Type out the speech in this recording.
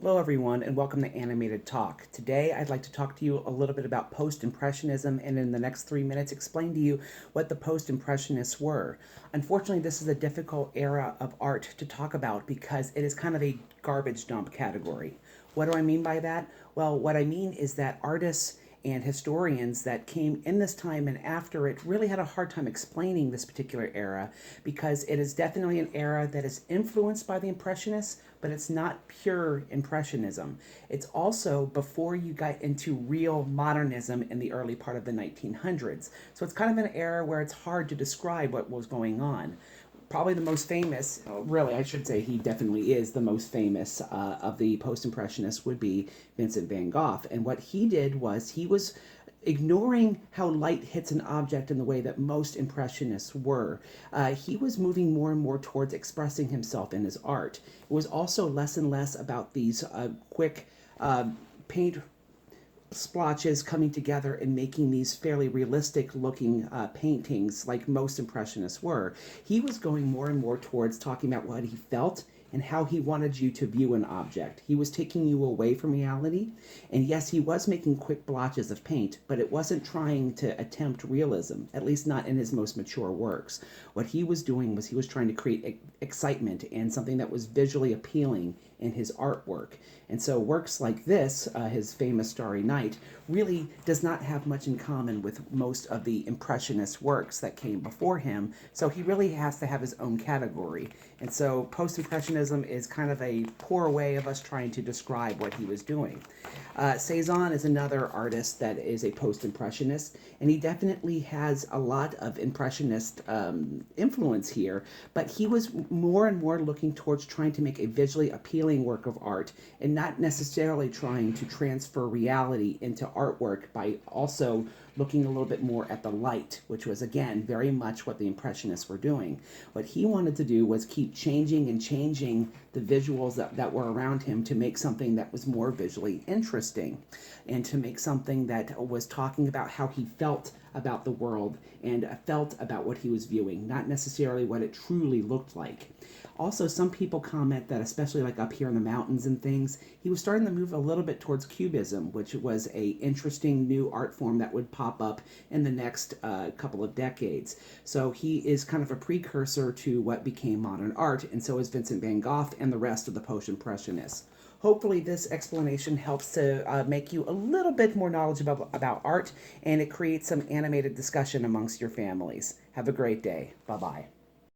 Hello everyone and welcome to Animated Talk. Today I'd like to talk to you a little bit about Post-Impressionism and in the next 3 minutes explain to you what the Post-Impressionists were. Unfortunately, this is a difficult era of art to talk about because it is kind of a garbage dump category. What do I mean by that? Well, what I mean is that artists and historians that came in this time and after it really had a hard time explaining this particular era because it is definitely an era that is influenced by the Impressionists, but it's not pure Impressionism. It's also before you got into real modernism in the early part of the 1900s. So it's kind of an era where it's hard to describe what was going on. Probably the most famous, really, I should say he definitely is the most famous of the post-impressionists would be Vincent van Gogh. And what he did was he was ignoring how light hits an object in the way that most impressionists were. He was moving more and more towards expressing himself in his art. It was also less and less about these quick paint splotches coming together and making these fairly realistic looking paintings like most impressionists were. He was going more and more towards talking about what he felt and how he wanted you to view an object. He was taking you away from reality, and yes, he was making quick blotches of paint, but it wasn't trying to attempt realism, at least not in his most mature works. What he was doing was he was trying to create excitement and something that was visually appealing in his artwork. And so works like this, his famous Starry Night, really does not have much in common with most of the Impressionist works that came before him, so he really has to have his own category. And so Post-Impressionism is kind of a poor way of us trying to describe what he was doing. Cezanne is another artist that is a post-impressionist, and he definitely has a lot of impressionist influence here, but he was more and more looking towards trying to make a visually appealing work of art and not necessarily trying to transfer reality into artwork by also looking a little bit more at the light, which was, again, very much what the Impressionists were doing. What he wanted to do was keep changing and changing the visuals that were around him to make something that was more visually interesting and to make something that was talking about how he felt about the world and felt about what he was viewing, not necessarily what it truly looked like. Also, some people comment that, especially like up here in the mountains and things, he was starting to move a little bit towards Cubism, which was a interesting new art form that would pop up in the next couple of decades. So he is kind of a precursor to what became modern art, and so is Vincent van Gogh and the rest of the post-impressionists. Hopefully this explanation helps to make you a little bit more knowledgeable about art, and it creates some animated discussion amongst your families. Have a great day. Bye-bye.